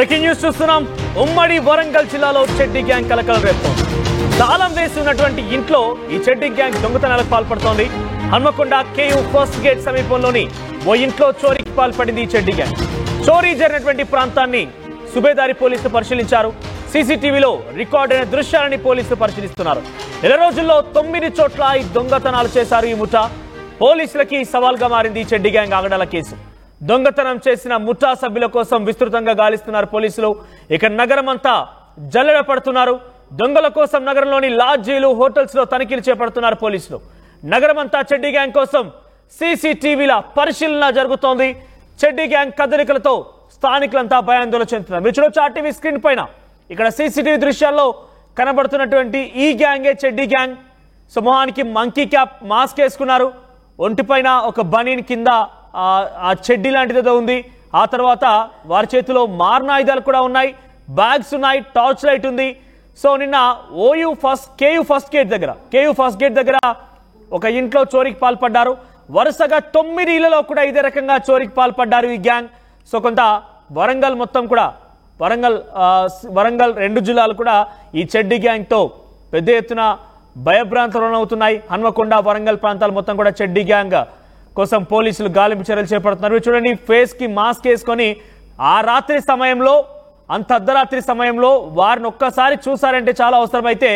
Breaking news చూస్తున్నాం. ఉమ్మడి వరంగల్ జిల్లాలో చెడ్డీ గ్యాంగ్ కలకలం రేపుతోంది. తాళం వేసి ఉన్నటువంటి ఇంట్లో ఈ చెడ్డీ గ్యాంగ్ దొంగతనాలకు పాల్పడుతోంది. హన్మకొండ కేయూ ఫస్ట్ గేట్ సమీపంలోని ఓ ఇంట్లో చోరీకి పాల్పడింది ఈ చెడ్డీ గ్యాంగ్. చోరీ జరిగినటువంటి ప్రాంతాన్ని సుబేదారి పోలీసులు పరిశీలించారు. సీసీటీవీలో రికార్డ్ అయిన దృశ్యాలని పోలీసులు పరిశీలిస్తున్నారు. నెల రోజుల్లో 9 చోట్ల ఈ దొంగతనాలు చేశారు ఈ ముఠా. పోలీసులకి సవాల్గా మారింది ఈ చెడ్డీ గ్యాంగ్ ఆగడాల కేసు. దొంగతనం చేసిన ముఠా సభ్యుల కోసం విస్తృతంగా గాలిస్తున్నారు పోలీసులు. ఇక నగరం అంతా జల్లెడ పడుతున్నారు. దొంగల కోసం నగరంలోని లాడ్జీలు, హోటల్స్ లో తనిఖీలు చేపడుతున్నారు పోలీసులు. నగరం అంతా చెడ్డీ గ్యాంగ్ కోసం సీసీటీవీల పరిశీలన జరుగుతోంది. చెడ్డీ గ్యాంగ్ కదలికలతో స్థానికులంతా భయాందోళన చెందుతున్నారు. మీరు చూడొచ్చు ఆర్టీవీ స్క్రీన్ పైన ఇక్కడ సీసీటీవీ దృశ్యాల్లో కనబడుతున్నటువంటి ఈ గ్యాంగే చెడ్డీ గ్యాంగ్. మొహానికి మంకీ క్యాప్, మాస్క్ వేసుకున్నారు. ఒంటిపైన ఒక బనీన్, కింద ఆ చెడ్డీ లాంటిది ఉంది. ఆ తర్వాత వారి చేతిలో మారణాయుధాలు కూడా ఉన్నాయి, బ్యాగ్స్ ఉన్నాయి, టార్చ్ లైట్ ఉంది. నిన్న కేయూ ఫస్ట్ గేట్ దగ్గర ఒక ఇంట్లో చోరీకి పాల్పడ్డారు. వరుసగా 9 ఇళ్లలో కూడా ఇదే రకంగా చోరీకి పాల్పడ్డారు ఈ గ్యాంగ్. కొంత వరంగల్ మొత్తం కూడా వరంగల్ 2 జిల్లాలు కూడా ఈ చెడ్డీ గ్యాంగ్ తో పెద్ద ఎత్తున భయభ్రాంతులు అవుతున్నాయి. హన్మకొండ, వరంగల్ ప్రాంతాలు మొత్తం కూడా చెడ్డీ గ్యాంగ్ కోసం పోలీసులు గాలింపు చర్యలు చేపడుతున్నారు. చూడండి, ఫేస్ కి మాస్క్ వేసుకొని ఆ రాత్రి సమయంలో, అంత అర్ధరాత్రి సమయంలో వారిని ఒక్కసారి చూసారంటే చాలా అవసరమైతే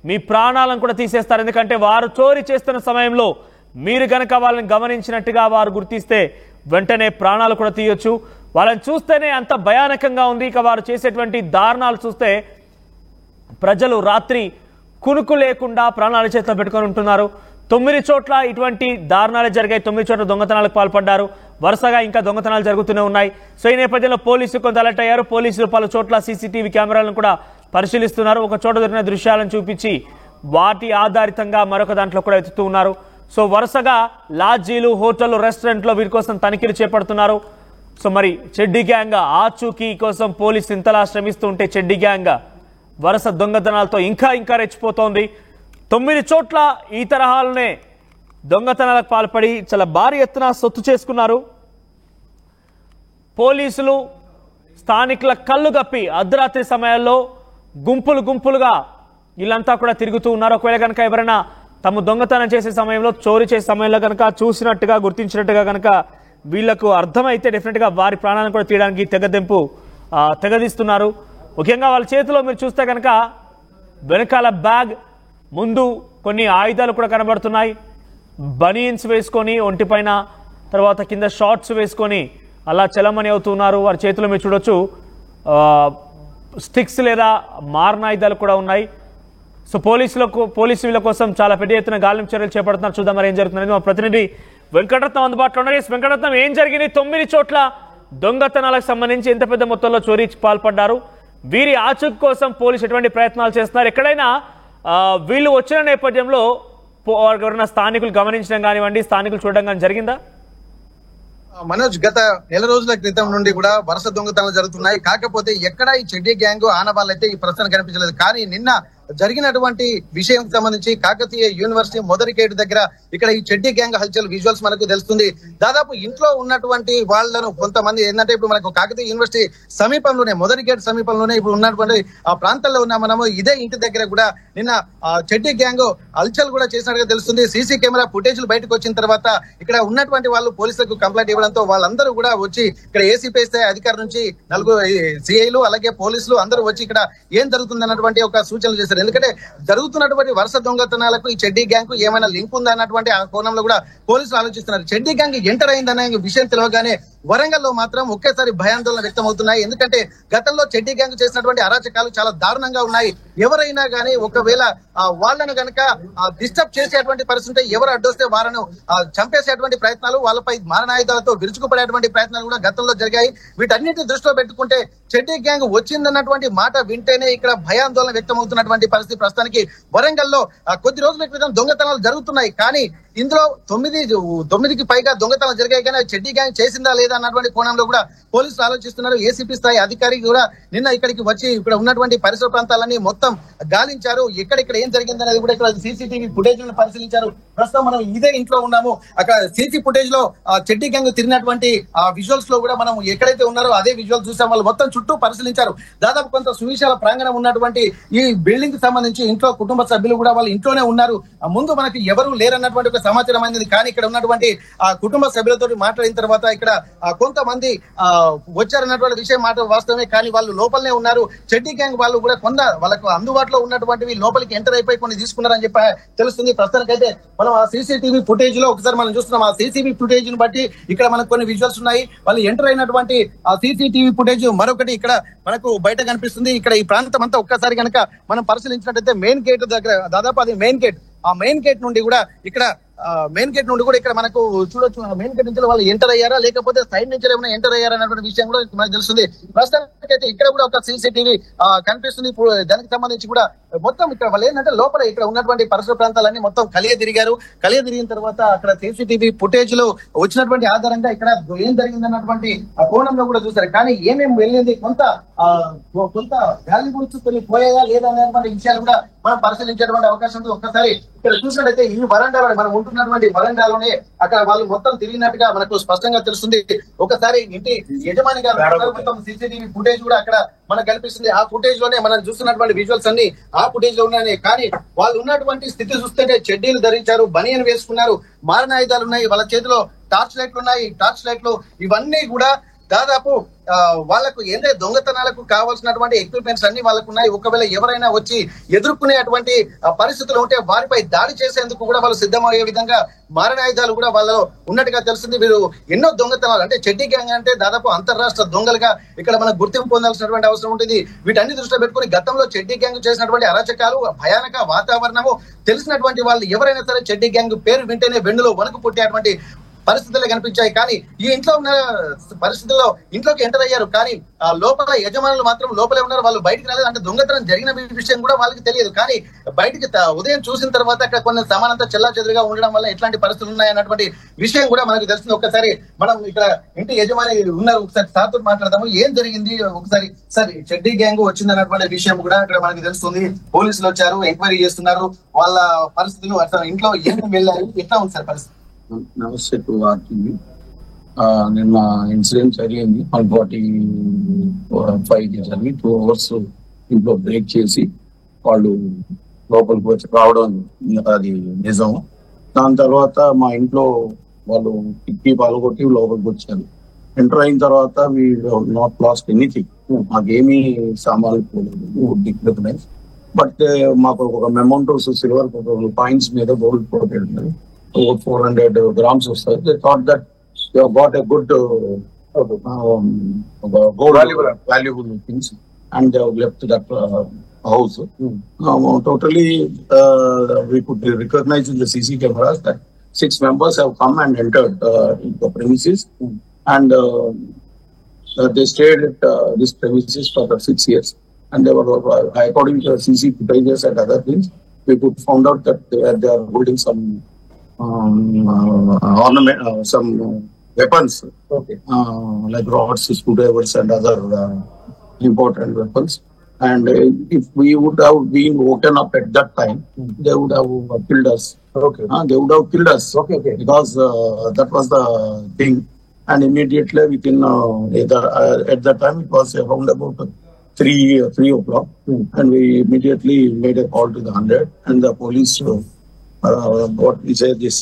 మీ ప్రాణాలను కూడా తీసేస్తారు. ఎందుకంటే వారు చోరీ చేస్తున్న సమయంలో మీరు గనక వాళ్ళని గమనించినట్టుగా వారు గుర్తిస్తే వెంటనే ప్రాణాలు కూడా తీయొచ్చు. వాళ్ళని చూస్తేనే అంత భయానకంగా ఉంది. ఇక వారు చేసేటువంటి దారుణాలు చూస్తే ప్రజలు రాత్రి కునుకు లేకుండా ప్రాణాల చేతిలో పెట్టుకొని ఉంటున్నారు. 9 చోట్ల ఇటువంటి దారుణాలు జరిగాయి. 9 చోట్ల దొంగతనాలకు పాల్పడ్డారు. వరుసగా ఇంకా దొంగతనాలు జరుగుతూనే ఉన్నాయి. ఈ నేపథ్యంలో పోలీసులు కొంత అలర్ట్ అయ్యారు. పోలీసులు పలు చోట్ల సీసీటీవీ కెమెరాలను కూడా పరిశీలిస్తున్నారు. ఒక చోట దొరికిన దృశ్యాలను చూపించి వాటి ఆధారితంగా మరొక దాంట్లో కూడా ఎత్తుతూ ఉన్నారు. వరుసగా లాడ్జీలు, హోటళ్లు, రెస్టారెంట్లో వీరి కోసం తనిఖీలు చేపడుతున్నారు. మరి చెడ్డీ గ్యాంగ్ ఆచూకీ కోసం పోలీసు ఇంతలా శ్రమిస్తూ ఉంటే చెడ్డీ గ్యాంగ్ వరుస దొంగతనాలతో ఇంకా రెచ్చిపోతోంది. 9 చోట్ల ఈ తరహాలనే దొంగతనాలకు పాల్పడి చాలా భారీ ఎత్తున సొత్తు చేసుకున్నారు. పోలీసులు స్థానికుల కళ్ళు గప్పి అర్ధరాత్రి సమయాల్లో గుంపులుగా వీళ్ళంతా కూడా తిరుగుతూ ఉన్నారు. ఒకవేళ కనుక ఎవరైనా తమ దొంగతనం చేసే సమయంలో, చోరీ చేసే సమయంలో కనుక చూసినట్టుగా, గుర్తించినట్టుగా కనుక వీళ్లకు అర్థమైతే డెఫినెట్ గా వారి ప్రాణాలను కూడా తీయడానికి తెగదీస్తున్నారు. ముఖ్యంగా వాళ్ళ చేతిలో మీరు చూస్తే కనుక వెనకాల బ్యాగ్, ముందు కొన్ని ఆయుధాలు కూడా కనబడుతున్నాయి. బనీన్స్ వేసుకొని ఒంటిపైన, తర్వాత కింద షార్ట్స్ వేసుకొని అలా చలమని అవుతున్నారు. వారి చేతిలో మీరు చూడొచ్చు స్టిక్స్ లేదా మారణాయుధాలు కూడా ఉన్నాయి. పోలీసు వీళ్ళ కోసం చాలా పెద్ద ఎత్తున గాలింపు చర్యలు చేపడుతున్నారు. చూద్దాం మరి ఏం జరుగుతుంది. మా ప్రతినిధి వెంకటరత్నం అందుబాటులో ఉన్నారు. వెంకటరత్నం, ఏం జరిగింది? 9 చోట్ల దొంగతనాలకు సంబంధించి ఎంత పెద్ద మొత్తంలో చోరీకి పాల్పడ్డారు? వీరి ఆచూకీ కోసం పోలీసు ఎటువంటి ప్రయత్నాలు చేస్తున్నారు? ఎక్కడైనా వీళ్ళు వచ్చిన నేపథ్యంలో ఎవరైనా స్థానికులు గమనించడం కానివ్వండి, స్థానికులు చూడడం కానీ జరిగిందా? మనోజ్, గత నెల రోజుల క్రితం నుండి కూడా వరుస దొంగతనాలు జరుగుతున్నాయి. కాకపోతే ఎక్కడ ఈ చెడ్డీ గ్యాంగ్ ఆనవాళ్ళైతే ఈ ప్రశ్న కనిపించలేదు. కానీ నిన్న జరిగినటువంటి విషయం సంబంధించి కాకతీయ యూనివర్సిటీ మొదటి గేట్ దగ్గర ఇక్కడ ఈ చెడ్డీ గ్యాంగ్ హల్చల్ విజువల్స్ మనకు తెలుస్తుంది. దాదాపు ఇంట్లో ఉన్నటువంటి వాళ్ళను కొంతమంది ఏంటంటే, ఇప్పుడు మనకు కాకతీయ యూనివర్సిటీ సమీపంలోనే, మొదటి గేట్ సమీపంలోనే ఇప్పుడు ఉన్నటువంటి ఆ ప్రాంతంలో ఉన్న మనము ఇదే ఇంటి దగ్గర కూడా నిన్న చెడ్డీ గ్యాంగ్ హల్చల్ కూడా చేసినట్టుగా తెలుస్తుంది. సీసీ కెమెరా ఫుటేజ్లు బయటకు వచ్చిన తర్వాత ఇక్కడ ఉన్నటువంటి వాళ్ళు పోలీసులకు కంప్లైంట్ ఇవ్వడంతో వాళ్ళందరూ కూడా వచ్చి ఇక్కడ ఏసీపీ స్థాయి అధికారి నుంచి 4 సిఐలు అలాగే పోలీసులు అందరూ వచ్చి ఇక్కడ ఏం జరుగుతుంది అన్నటువంటి ఒక సూచనలు చేశారు. ఎందుకంటే జరుగుతున్నటువంటి వరుస దొంగతనాలకు ఈ చెడ్డీ గ్యాంగ్ ఏమైనా లింక్ ఉందా అన్నటువంటి ఆ కోణంలో కూడా పోలీసులు ఆలోచిస్తున్నారు. చెడ్డీ గ్యాంగ్ ఎంటర్ అయిందనే విషయం తెలియగానే వరంగల్లో మాత్రం ఒకేసారి భయాందోళన వ్యక్తం అవుతున్నాయి. ఎందుకంటే గతంలో చెడ్డీ గ్యాంగ్ చేసినటువంటి అరాచకాలు చాలా దారుణంగా ఉన్నాయి. ఎవరైనా కానీ ఒకవేళ వాళ్ళను గనక డిస్టర్బ్ చేసేటువంటి పరిస్థితి, ఎవరు అడ్డొస్తే వారిని చంపేసేటువంటి ప్రయత్నాలు, వాళ్ళపై మారణాయుధాలతో విరుచుకుపడేటువంటి ప్రయత్నాలు కూడా గతంలో జరిగాయి. వీటన్నిటిని దృష్టిలో పెట్టుకుంటే చెడ్డీ గ్యాంగ్ వచ్చిందన్నటువంటి మాట వింటేనే ఇక్కడ భయాందోళన వ్యక్తం అవుతున్నటువంటి పరిస్థితి ప్రస్తుతానికి వరంగల్లో కొద్ది రోజుల క్రితం దొంగతనాలు జరుగుతున్నాయి. కానీ ఇందులో తొమ్మిదికి పైగా దొంగతనాలు జరిగాయి, కానీ చెడ్డీ గ్యాంగ్ చేసిందా లేదా అన్నటువంటి కోణంలో కూడా పోలీసులు ఆలోచిస్తున్నారు. ఏసీపీ స్థాయి అధికారి కూడా నిన్న ఇక్కడికి వచ్చి ఇక్కడ ఉన్నటువంటి పరిసర ప్రాంతాలన్నీ మొత్తం గాలించారు. ఎక్కడెక్కడ ఏం జరిగింది అనేది కూడా ఇక్కడ సీసీటీవీ ఫుటేజ్ పరిశీలించారు. ప్రస్తుతం మనం ఇదే ఇంట్లో ఉన్నాము. అక్కడ సీసీ ఫుటేజ్ లో చెడ్డీ గ్యాంగ్ తిరిగినటువంటి ఆ విజువల్స్ లో కూడా మనం ఎక్కడైతే ఉన్నారో అదే విజువల్ చూసాం. వాళ్ళు మొత్తం చుట్టూ పరిశీలించారు. దాదాపు కొంత సువిశాల ప్రాంగణం ఉన్నటువంటి ఈ బిల్డింగ్ కి సంబంధించి ఇంట్లో కుటుంబ సభ్యులు కూడా వాళ్ళు ఇంట్లోనే ఉన్నారు. ముందు మనకి ఎవరు లేరన్నటువంటి ఒక సమాచారం అయింది, కానీ ఇక్కడ ఉన్నటువంటి ఆ కుటుంబ సభ్యులతో మాట్లాడిన తర్వాత ఇక్కడ కొంతమంది వచ్చారన్నటువంటి విషయం మాట వాస్తవమే, కానీ వాళ్ళు లోపలనే ఉన్నారు. చెడ్డీ గ్యాంగ్ వాళ్ళు కూడా వాళ్ళకు అందుబాటులో ఉన్నటువంటివి లోపలికి ఎంటర్ అయిపోయి కొన్ని తీసుకున్నారని చెప్పి తెలుస్తుంది. ప్రస్తుతానికైతే మనం ఆ సీసీటీవీ ఫుటేజ్ లో ఒకసారి మనం చూస్తున్నాం. ఆ సీసీటీవీ ఫుటేజ్ ని బట్టి ఇక్కడ మనకు కొన్ని విజువల్స్ ఉన్నాయి. వాళ్ళు ఎంటర్ అయినటువంటి ఆ సీసీటీవీ ఫుటేజ్ మరొకటి ఇక్కడ మనకు బయట కనిపిస్తుంది. ఇక్కడ ఈ ప్రాంతం అంతా ఒక్కసారి కనుక మనం పరిశీలించినట్టయితే మెయిన్ గేట్ దగ్గర, దాదాపు అది మెయిన్ గేట్, ఆ మెయిన్ గేట్ నుండి కూడా ఇక్కడ మనకు చూడొచ్చు. మెయిన్ గేట్ నుంచి వాళ్ళు ఎంటర్ అయ్యారా లేకపోతే సైడ్ నుంచి ఏమైనా ఎంటర్ అయ్యారా అన్నటువంటి విషయం కూడా మనకు తెలుస్తుంది. ప్రస్తుతానికి అయితే ఇక్కడ కూడా ఒక సీసీటీవీ కనిపిస్తుంది. దానికి సంబంధించి కూడా మొత్తం ఇక్కడ వాళ్ళు ఏంటంటే లోపల ఇక్కడ ఉన్నటువంటి పరిసర ప్రాంతాలన్నీ మొత్తం కలియ తిరిగిన తర్వాత అక్కడ సీసీటీవీ ఫుటేజ్ లో వచ్చినటువంటి ఆధారంగా ఇక్కడ ఏం జరిగింది అన్నటువంటి కోణంలో కూడా చూసారు. కానీ ఏమేమి వెళ్ళింది, కొంత వాల్యుబుల్స్ కొన్ని పోయాయా లేదా అనేటువంటి విషయాలు కూడా మనం పరిశీలించేటువంటి అవకాశం ఉంది. ఒక్కసారి ఇక్కడ చూసినట్టయితే ఈ వరండాలో మనం ఉంటున్నటువంటి వరండాలోనే అక్కడ వాళ్ళు మొత్తం తిరిగినట్టుగా మనకు స్పష్టంగా తెలుస్తుంది. ఒకసారి ఇంటి యజమాని గారు మొత్తం సీసీటీవీ ఫుటేజ్ కూడా అక్కడ మనకు కనిపిస్తుంది. ఆ ఫుటేజ్ లోనే మనం చూస్తున్నటువంటి విజువల్స్ అన్ని ఆ ఫుటేజ్ లో ఉన్నాయి. కానీ వాళ్ళు ఉన్నటువంటి స్థితి చూస్తుంటే చెడ్డీలు ధరించారు, బనియన్ వేసుకున్నారు, మారణాయుధాలు ఉన్నాయి, వాళ్ళ చేతిలో టార్చ్ లైట్లు ఉన్నాయి. టార్చ్ లైట్లు ఇవన్నీ కూడా దాదాపు వాళ్ళకు ఏంటంటే దొంగతనాలకు కావాల్సినటువంటి ఎక్విప్మెంట్స్ అన్ని వాళ్ళకు ఉన్నాయి. ఒకవేళ ఎవరైనా వచ్చి ఎదుర్కొనేటువంటి పరిస్థితులు ఉంటే వారిపై దాడి చేసేందుకు కూడా వాళ్ళు సిద్ధమయ్యే విధంగా మారణాయుధాలు కూడా వాళ్ళలో ఉన్నట్టుగా తెలుస్తుంది. వీరు ఎన్నో దొంగతనాలు, అంటే చెడ్డీ గ్యాంగ్ అంటే దాదాపు అంతర్రాష్ట్ర దొంగలుగా ఇక్కడ మనకు గుర్తింపు పొందాల్సినటువంటి అవసరం ఉంటుంది. వీటన్ని దృష్టిలో పెట్టుకుని గతంలో చెడ్డీ గ్యాంగ్ చేసినటువంటి అరాచకాలు, భయానక వాతావరణము తెలిసినటువంటి వాళ్ళు ఎవరైనా సరే చెడ్డీ గ్యాంగ్ పేరు వింటేనే వెన్నులో వణుకు పుట్టేటువంటి పరిస్థితులే కనిపించాయి. కానీ ఈ ఇంట్లో ఉన్న పరిస్థితుల్లో ఇంట్లోకి ఎంటర్ అయ్యారు, కానీ లోపల యజమానులు మాత్రం లోపలే ఉన్నారు. వాళ్ళు బయటికి రాలేదు. అంటే దొంగతనం జరిగిన విషయం కూడా వాళ్ళకి తెలియదు. కానీ బయటికి ఉదయం చూసిన తర్వాత అక్కడ కొన్ని సమానంతా చెల్లా చెదురుగా ఉండడం వల్ల ఎట్లాంటి పరిస్థితులు ఉన్నాయన్నటువంటి విషయం కూడా మనకు తెలుస్తుంది. ఒక్కసారి మనం ఇక్కడ ఇంటి యజమాని ఉన్నారు, ఒకసారి సార్తో మాట్లాడదాము. ఏం జరిగింది ఒకసారి సార్? చెడ్డీ గ్యాంగ్ వచ్చింది అన్నటువంటి విషయం కూడా ఇక్కడ మనకి తెలుస్తుంది. పోలీసులు వచ్చారు, ఎంక్వైరీ చేస్తున్నారు. వాళ్ళ పరిస్థితులు అసలు ఇంట్లో ఏం వెళ్ళారు, ఎట్లా ఉంది సార్ పరిస్థితి? నమస్తే టు ఆర్టీవీ. నిన్న ఇన్సిడెంట్ జరిగింది 1:45 జరిగి 2 hours ఇంట్లో బ్రేక్ చేసి వాళ్ళు లోపలికి వచ్చి రావడం అది నిజం. దాని తర్వాత మా ఇంట్లో వాళ్ళు కిటికీ పాల్గొట్టి లోపలికి వచ్చారు. ఎంటర్ అయిన తర్వాత వీ నాట్ లాస్ట్ ఎనీథింగ్. మాకేమీ సామాన్లు పోలేదు. బట్ మాకు ఒక మెమోంటోస్ సిల్వర్ కాయిన్స్ మీద గోల్డ్ కోటెడ్ 400 grams వస్తాయి. They thought that they have got a good gold valuable things, and they have left that house. Totally, we could recognize in the CC cameras that 6 members have come and entered the premises, and they stayed at this premises for 6 years. And they were, according to the CC footages and other things, we could found out that they are holding some ornament, some weapons, like rods, screwdrivers, and other important weapons. And if we would have been woken up at that time, they would have killed us. They would have killed us. Because that was the thing. And immediately within at that time it was around about 3 o'clock, and we immediately made a call to the 100, and the police. What we say this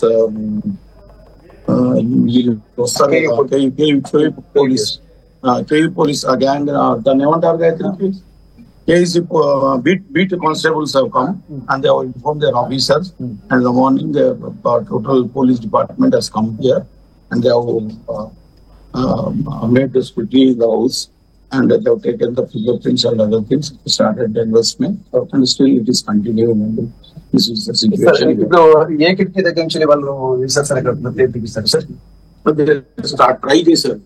police again దాన్ని ఏమంటారు Gayatri? KC beat constables have come, and they have informed their officers. And in the morning the total police department has come here, and they have made the scrutiny in the house, and they have taken the fingerprints and other things, started the investment, and still it is continuing. This is the situation. ఇప్పుడు ఏ కిటికీ దగ్గర నుంచి వాళ్ళు sir start try చేశారు.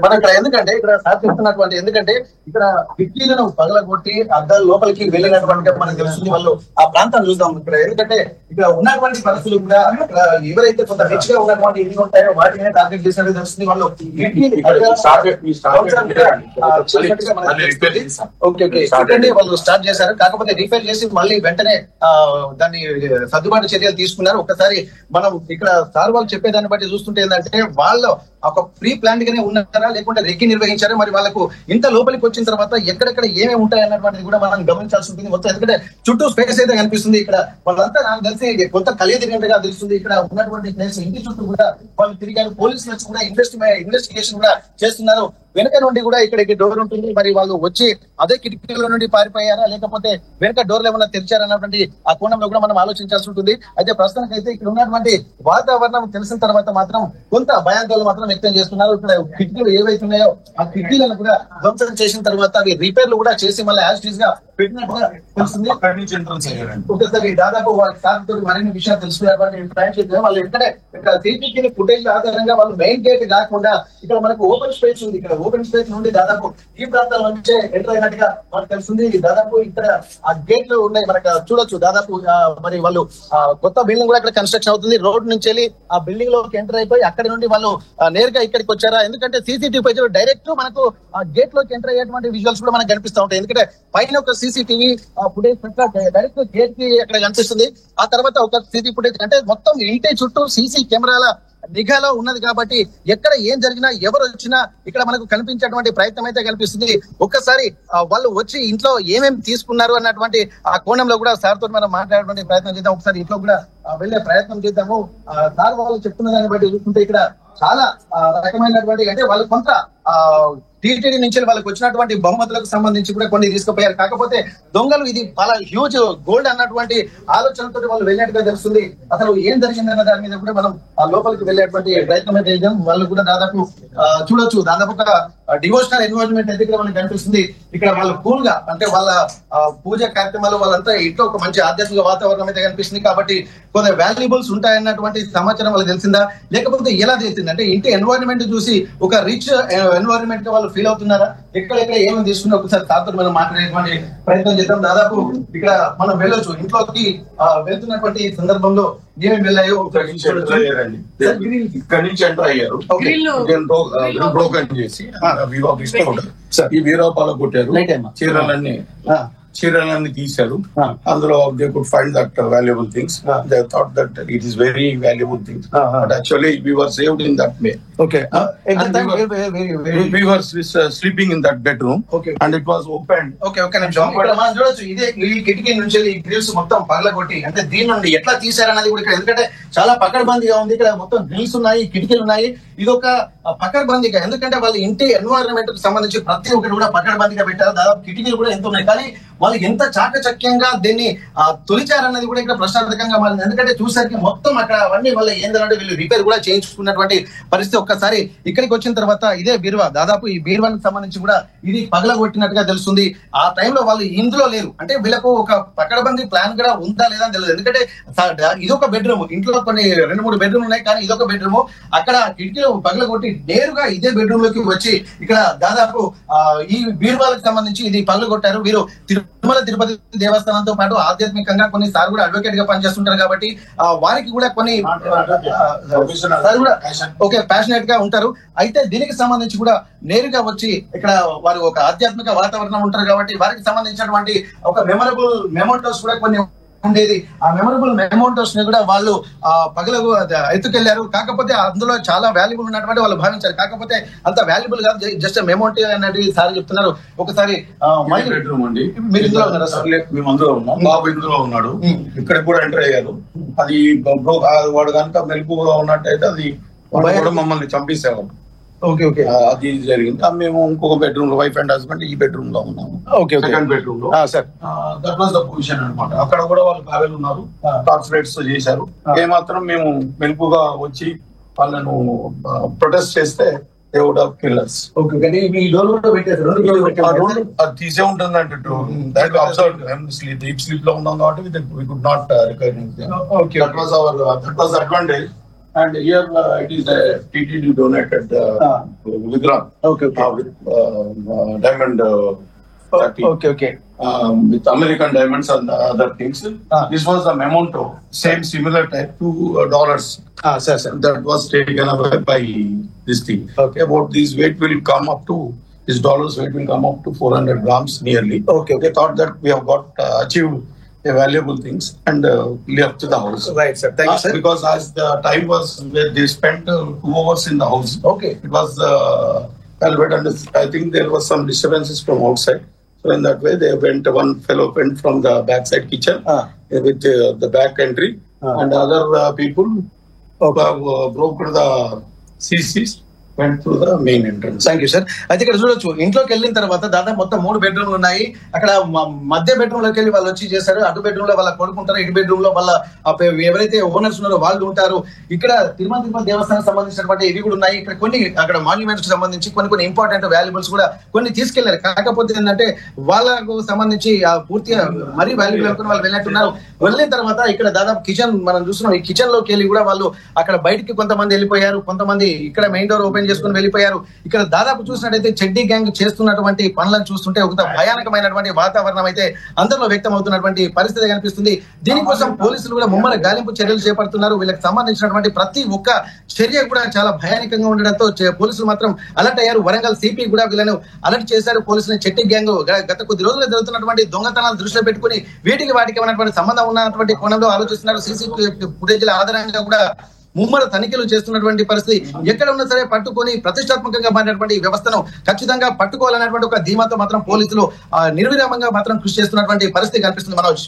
మనం ఇక్కడ ఎందుకంటే ఇక్కడ సాధిస్తున్నటువంటి ఎందుకంటే ఇక్కడ కిటికీలను పగలగొట్టి అద్దాల లోపలికి వెళ్ళినటువంటి మనకు తెలుస్తుంది. వాళ్ళు ఆ ప్రాంతాన్ని చూద్దాం ఇక్కడ. ఎందుకంటే ఇక్కడ ఉన్నటువంటి పరిస్థితులు కూడా ఇక్కడ ఎవరైతే కొంత రిచ్ గా ఉన్నటువంటి ఇల్లు ఉంటాయో వాటినే టార్గెట్ చేసినట్టు తెలుస్తుంది. వాళ్ళు వాళ్ళు స్టార్ట్ చేశారు, కాకపోతే రిపేర్ చేసి మళ్ళీ వెంటనే దాన్ని సర్దుబాటు చర్యలు తీసుకున్నారు. ఒకసారి మనం ఇక్కడ సార్ వాళ్ళు చెప్పేదాన్ని బట్టి చూస్తుంటే ఏంటంటే వాళ్ళు ఒక ప్రీ ప్లాన్ గానే ఉన్నారా లేకుంటే రెక్కి నిర్వహించారా, మరి వాళ్ళకు ఇంత లోపలికి వచ్చిన తర్వాత ఎక్కడెక్కడ ఏమేమి ఉంటాయి అన్నటువంటిది కూడా మనం గమనించాల్సి ఉంటుంది. మొత్తం ఎందుకంటే చుట్టూ స్పేస్ అయితే కనిపిస్తుంది. ఇక్కడ వాళ్ళంతా నాకు తెలిసి కొంత కలియదిరిగినట్టుగా తెలుస్తుంది. ఇక్కడ ఉన్నటువంటి ప్లేస్ ఇంటి చుట్టూ కూడా వాళ్ళు తిరిగారు. పోలీసులు వచ్చి కూడా ఇన్వెస్టిగేషన్ కూడా చేస్తున్నారు. వెనక నుండి కూడా ఇక్కడికి డోర్ ఉంటుంది. మరి వాళ్ళు వచ్చి అదే కిటికీల నుండి పారిపోయారా లేకపోతే వెనక డోర్లు ఏమైనా తెరిచారన్నటువంటి ఆ కోణంలో కూడా మనం ఆలోచించాల్సి ఉంటుంది. అయితే ప్రస్తుతానికి అయితే ఇక్కడ ఉన్నటువంటి వాతావరణం తెలిసిన తర్వాత మాత్రం కొంత భయాందోళన మాత్రం వ్యక్తం చేస్తున్నారు. ఇక్కడ కిటికీలు ఏవైతే ఉన్నాయో ఆ కిటికీలను కూడా ధ్వంసం చేసిన తర్వాత అవి రిపేర్లు కూడా చేసి మళ్ళీ యాజ్ టీజ్ గా పెట్టినట్టుగా తెలుస్తుంది. ఒకసారి దాదాపు వాళ్ళ సార్తో మరిన్ని విషయాలు తెలుసుకునేటువంటి ప్రయత్నం వాళ్ళు ఎక్కడే ఇక్కడ సీసీటీవీ ఫుటేజ్ ఆధారంగా వాళ్ళు మెయిన్ గేట్ కాకుండా ఇక్కడ మనకు ఓపెన్ స్పేస్ ఉంది. ఇక్కడ ఓపెన్ స్పేస్ నుండి దాదాపు ఈ ప్రాంతాల నుంచే ఎంటర్ అయినట్టుగా మనకు తెలుస్తుంది. దాదాపు ఇక్కడ ఆ గేట్లు ఉన్నాయి మనకు చూడొచ్చు. దాదాపు మరి వాళ్ళు కొత్త బిల్డింగ్ కూడా ఇక్కడ కన్స్ట్రక్షన్ అవుతుంది. రోడ్ నుంచి వెళ్ళి ఆ బిల్డింగ్ లోకి ఎంటర్ అయిపోయి అక్కడి నుండి వాళ్ళు నేరుగా ఇక్కడికి వచ్చారా, ఎందుకంటే సీసీటీవీ పేజ్ డైరెక్ట్ మనకు ఆ గేట్ లోకి ఎంటర్ అయ్యేటువంటి విజువల్స్ కూడా మనకు కనిపిస్తూ ఉంటాయి. ఎందుకంటే పైన ఒక సీసీటీవీ ఫుటేజ్ డైరెక్ట్ గేట్ కి అక్కడ కనిపిస్తుంది. ఆ తర్వాత ఒక సీసీ ఫుటేజ్ అంటే మొత్తం ఇంటి చుట్టూ సీసీ కెమెరాల నిఘాలో ఉన్నది కాబట్టి ఎక్కడ ఏం జరిగినా ఎవరు వచ్చినా ఇక్కడ మనకు కనిపించేటువంటి ప్రయత్నం అయితే కనిపిస్తుంది. ఒక్కసారి వాళ్ళు వచ్చి ఇంట్లో ఏమేమి తీసుకున్నారు అన్నటువంటి ఆ కోణంలో కూడా సార్ తోటి మనం మాట్లాడేటువంటి ప్రయత్నం చేద్దాం. ఒకసారి ఇంట్లో కూడా వెళ్లే ప్రయత్నం చేద్దాము. సార్ వాళ్ళు చెప్తున్న దాన్ని బట్టి చూస్తుంటే ఇక్కడ చాలా రకమైనటువంటి అంటే వాళ్ళు కొంత టీటీడీ నుంచి వాళ్ళకి వచ్చినటువంటి బహుమతులకు సంబంధించి కూడా కొన్ని తీసుకుపోయారు. కాకపోతే దొంగలు ఇది చాలా హ్యూజ్ గోల్డ్ అన్నటువంటి ఆలోచనతో వాళ్ళు వెళ్ళినట్టుగా తెలుస్తుంది. అసలు ఏం జరిగిందన్న దాని మీద కూడా మనం ఆ లోపలికి వెళ్ళేటువంటి ప్రయత్నం అయితే చేద్దాం. వాళ్ళు కూడా దాదాపు చూడొచ్చు, దాదాపు ఒక డివోషనల్ ఎన్వైరన్మెంట్ అయితే ఇక్కడ మనకి కనిపిస్తుంది. ఇక్కడ వాళ్ళు కూల్ గా అంటే వాళ్ళ పూజ కార్యక్రమాలు వాళ్ళంతా ఇంట్లో ఒక మంచి ఆధ్యాత్మిక వాతావరణం అయితే కనిపిస్తుంది. కాబట్టి కొంత వాల్యుబుల్స్ ఉంటాయన్నటువంటి సమాచారం వాళ్ళకి తెలిసిందా లేకపోతే ఎలా తెలిసింది అంటే ఇంటి ఎన్వైరన్మెంట్ చూసి ఒక రిచ్ ఎన్వైరన్మెంట్ గా వాళ్ళు ఫీల్ అవుతున్నారా, ఎక్కడెక్కడ ఏమేమి తీసుకున్నా ఒకసారి సార్తో మనం మాట్లాడేటువంటి ప్రయత్నం చేద్దాం. దాదాపు ఇక్కడ మనం వెళ్ళొచ్చు. ఇంట్లోకి వెళ్తున్నటువంటి సందర్భంలో ఏమేమి వెళ్ళాయో ఇక్కడి నుంచి ఎంటర్ అయ్యారు. బ్రోకన్ చేసి ఈ వీరాపాల కొట్టారు. చీరలన్నీ తీశారు. అందులో they could find that valuable things. They thought that it is very valuable things, but actually we were saved in that way. Okay. We were sleeping in that bedroom. Okay. And it was opened. Okay, నిమిషం. ఇక్కడ మనం చూడొచ్చు ఇదే ఈ కిటికీ నుంచి ఈ grills మొత్తం పగలగొట్టి అంటే దీని నుండి ఎట్లా తీశారన్నది కూడా ఇక్కడ ఎందుకంటే చాలా పకడ్బందీగా ఉంది. ఇక్కడ మొత్తం గ్రిల్స్ ఉన్నాయి, కిటికీలు ఉన్నాయి. ఇది ఒక పకడ్బందీగా ఎందుకంటే వాళ్ళ ఇంటి ఎన్వైరన్మెంట్ కి సంబంధించి ప్రతి ఒక్కటి కూడా పకడ్బందీగా పెట్టారు. దాదాపు కిటికీలు కూడా ఎంత ఉన్నాయి, కానీ వాళ్ళు ఎంత చాకచక్యంగా దీన్ని తొలిచారన్నది కూడా ఇక్కడ ప్రశ్నార్థకంగా మారింది. ఎందుకంటే చూసరికి మొత్తం అక్కడ అవన్నీ వల్ల ఏంటంటే వీళ్ళు రిపేర్ కూడా చేయించుకున్నటువంటి పరిస్థితి. ఒక్కసారి ఇక్కడికి వచ్చిన తర్వాత ఇదే బీరువా, దాదాపు ఈ బీరువానికి సంబంధించి కూడా ఇది పగలగొట్టినట్టుగా తెలుస్తుంది. ఆ టైంలో వాళ్ళు ఇందులో లేరు అంటే వీళ్ళకు ఒక పకడ్బందీ ప్లాన్ కూడా ఉందా లేదా అని తెలియదు. ఎందుకంటే ఇదొక బెడ్రూమ్, ఇంట్లో కొన్ని 2-3 బెడ్రూమ్ ఉన్నాయి, కానీ ఇదొక బెడ్రూమ్. అక్కడ కిటికీలో పగలగొట్టి నేరుగా ఇదే బెడ్రూమ్ లోకి వచ్చి ఇక్కడ దాదాపు ఈ బీరువాలకు సంబంధించి ఇది పగలగొట్టారు. వీరు తిరుమల తిరుపతి దేవస్థానంతో పాటు ఆధ్యాత్మికంగా కొన్ని సార్ కూడా అడ్వకేట్ గా పనిచేస్తుంటారు కాబట్టి వారికి కూడా కొన్ని ప్యాషనేట్ గా ఉంటారు. అయితే దీనికి సంబంధించి కూడా నేరుగా వచ్చి ఇక్కడ వారు ఒక ఆధ్యాత్మిక వాతావరణం ఉంటారు కాబట్టి వారికి సంబంధించినటువంటి ఒక మెమరబుల్ మెమోటోస్ కూడా కొన్ని ఉండేది. ఆ మెమరబుల్ మెమోటోస్ ని కూడా వాళ్ళు పగలకు ఎత్తుకెళ్లారు. కాకపోతే అందులో చాలా వాల్యుబుల్ ఉన్నటువంటి వాళ్ళు భావించారు. కాకపోతే అంత వాల్యుబుల్ కాదు, జస్ట్ మెమోటో అనేది సార్ చెప్తున్నారు. ఒకసారి బెడ్రూమ్ అండి, మీరు ఇందులో ఉన్నారా సార్? మేము అందులో ఉన్నాం, బాబు ఇందులో ఉన్నాడు. ఇక్కడ కూడా ఎంటర్ అయ్యారు. అది వాడు కనుక మెలుపుగా ఉన్నట్టయితే అది కూడా మమ్మల్ని చంపేసేవాడు. ఓకే అది జరిగింది. మేము ఇంకొక బెడ్రూమ్ లో వైఫ్ అండ్ హస్బెండ్ ఈ బెడ్రూమ్ లో ఉన్నాము. సెకండ్ బెడ్రూమ్ లో దట్ వాస్ ద పొజిషన్ అనమాట. అక్కడ కూడా వాళ్ళు కావేలు ఉన్నారు, కార్పొరేట్స్ చేశారు. ఏమాత్రం మేము మెలుపుగా వచ్చి వాళ్ళను ప్రొటెస్ట్ చేస్తే తీసే ఉంటుంది అంటే డీప్ స్లీప్ లో ఉన్నాం కాబట్టి advantage. And here it is a TTD donated Vigra Okay. with diamond 30. Okay. With American diamonds and other things. This was the memento, same similar type, $2. Sir. That was taken away by this thing. Okay. About this weight will come up to, this dollars weight will come up to 400 grams nearly. Okay. They thought that we have got achieved a valuable things and left to the house. Right, sir. Thank you, sir. Because as the time was, where they spent 2 hours in the house. Okay. It was velvet and I think there was some disturbances from outside. So in that way, they went, one fellow went from the backside kitchen with the back entry and other people broke the CCs, went through the main entrance. Thank you sir. అయితే ఇక్కడ చూడొచ్చు, ఇంట్లోకి వెళ్ళిన తర్వాత దాదాపు మొత్తం 3 బెడ్రూమ్లు ఉన్నాయి. అక్కడ మధ్య బెడ్రూమ్ లోకి వెళ్ళి వాళ్ళు వచ్చి చేశారు. అటు బెడ్రూమ్ లో వాళ్ళ కొడుకుంటారు, ఇటు బెడ్రూమ్ లో వాళ్ళ ఎవరైతే ఓనర్స్ ఉన్నారో వాళ్ళు ఉంటారు. ఇక్కడ తిరుమల దేవస్థానం సంబంధించినటువంటి ఇవి కూడా ఉన్నాయి. ఇక్కడ కొన్ని అక్కడ మాన్యుమెంట్స్ కి సంబంధించి కొన్ని ఇంపార్టెంట్ వాల్యుబుల్స్ కూడా కొన్ని తీసుకెళ్లారు. కాకపోతే ఏంటంటే వాళ్ళకు సంబంధించి పూర్తిగా మరీ వాల్యుబుల్ అనుకుని వాళ్ళు వెళ్ళినట్టున్నారు. వెళ్ళిన తర్వాత ఇక్కడ దాదాపు కిచెన్ మనం చూస్తున్నాం. ఈ కిచెన్ లోకి వెళ్ళి కూడా వాళ్ళు అక్కడ బయటికి కొంతమంది వెళ్ళిపోయారు, కొంతమంది ఇక్కడ మెయిన్ డోర్ ఓపెన్ చేసుకుని వెళ్ళిపోయారు. ఇక్కడ దాదాపు చూసినట్టయితే చెడ్డీ గ్యాంగ్ చేస్తున్నటువంటి పనులను చూస్తుంటే ఒక భయానకమైనటువంటి వాతావరణం అయితే అందరిలో వ్యక్తం అవుతున్నటువంటి పరిస్థితి కనిపిస్తుంది. దీనికోసం పోలీసులు కూడా ముమ్మర గాలింపు చర్యలు చేపడుతున్నారు. వీళ్ళకి సంబంధించినటువంటి ప్రతి ఒక్క చర్య కూడా చాలా భయానకంగా ఉండడంతో పోలీసులు మాత్రం అలర్ట్ అయ్యారు. వరంగల్ సిపి కూడా వీళ్ళను అలర్ట్ చేశారు. పోలీసులు చెడ్డీ గ్యాంగ్ గత కొద్ది రోజులుగా జరుగుతున్నటువంటి దొంగతనాలు దృష్టిలో పెట్టుకుని వాటికి ఉన్నటువంటి సంబంధం ఉన్నటువంటి కోణంలో ఆలోచిస్తున్నారు. సీసీటీవీ ఫుటేజ్ల ఆధారంగా కూడా ముమ్మర తనిఖీలు చేస్తున్నటువంటి పరిస్థితి. ఎక్కడ ఉన్నా సరే పట్టుకొని ప్రతిష్టాత్మకంగా మారినటువంటి వ్యవస్థను ఖచ్చితంగా పట్టుకోవాలనేటువంటి ఒక ధీమాతో మాత్రం పోలీసులు నిర్విరామంగా మాత్రం కృషి చేస్తున్నటువంటి పరిస్థితి కనిపిస్తుంది. Manoj.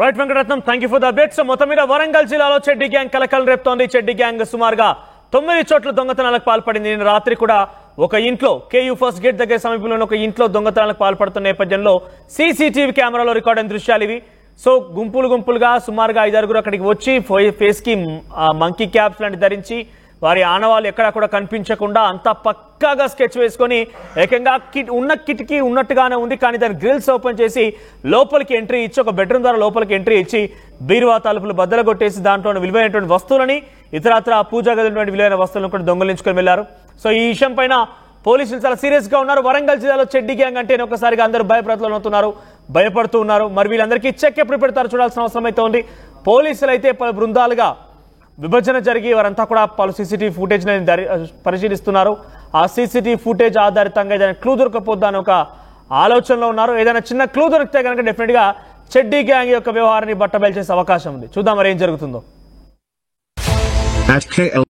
Right Venkataratnam, thank you for the updates. మొత్తం మీద వరంగల్ జిల్లాలో చెడ్డీ గ్యాంగ్ కలకలం రేపుతోంది. చెడ్డీ గ్యాంగ్ సుమారుగా 9 చోట్ల దొంగతనాలకు పాల్పడింది. నిన్న రాత్రి కూడా ఒక ఇంట్లో కేయూ ఫస్ట్ గేట్ దగ్గర సమీపంలో ఒక ఇంట్లో దొంగతనాలకు పాల్పడుతున్న నేపథ్యంలో సీసీటీవీ కెమెరాలో రికార్డ్ అయిన దృశ్యాలు ఇవి. సో గుంపులుగా సుమారుగా 5-6 అక్కడికి వచ్చి ఫేస్ కి మంకీ క్యాప్స్ లాంటి ధరించి వారి ఆనవాళ్ళు ఎక్కడా కూడా కనిపించకుండా అంతా పక్కాగా స్కెచ్ వేసుకొని ఏకంగా ఉన్న కిటికీ ఉన్నట్టుగానే ఉంది, కానీ దాని గ్రిల్స్ ఓపెన్ చేసి లోపలికి ఎంట్రీ ఇచ్చి ఒక బెడ్రూమ్ ద్వారా లోపలికి ఎంట్రీ ఇచ్చి బీరువా తలుపులు బద్దలు కొట్టేసి దాంట్లో విలువైనటువంటి వస్తువులని ఇతరత్ర పూజా గదిలో విలువైన వస్తువులను కూడా దొంగలించుకొని వెళ్లారు. సో ఈ విషయం పైన పోలీసులు చాలా సీరియస్ గా ఉన్నారు. వరంగల్ జిల్లాలో చెడ్డీ గ్యాంగ్ అంటే ఒకసారిగా అందరూ భయప్రదలవుతున్నారు, భయపడుతూ ఉన్నారు. మరి వీళ్ళందరికీ చెక్ ఎప్పుడు పెడతారు చూడాల్సిన అవసరం అయితే ఉంది. పోలీసులు అయితే పలు బృందాలుగా విభజన జరిగి వారంతా కూడా పలు సీసీటీవీ ఫుటేజ్ పరిశీలిస్తున్నారు. ఆ సీసీటీవీ ఫుటేజ్ ఆధారితంగా ఏదైనా క్లూ దొరకపోద్దా అని ఒక ఆలోచనలో ఉన్నారు. ఏదైనా చిన్న క్లూ దొరికితే కనుక డెఫినెట్ గా చెడ్డీ గ్యాంగ్ యొక్క వ్యవహారాన్ని బట్టబయలు చేసే అవకాశం ఉంది. చూద్దాం మరి ఏం జరుగుతుందో.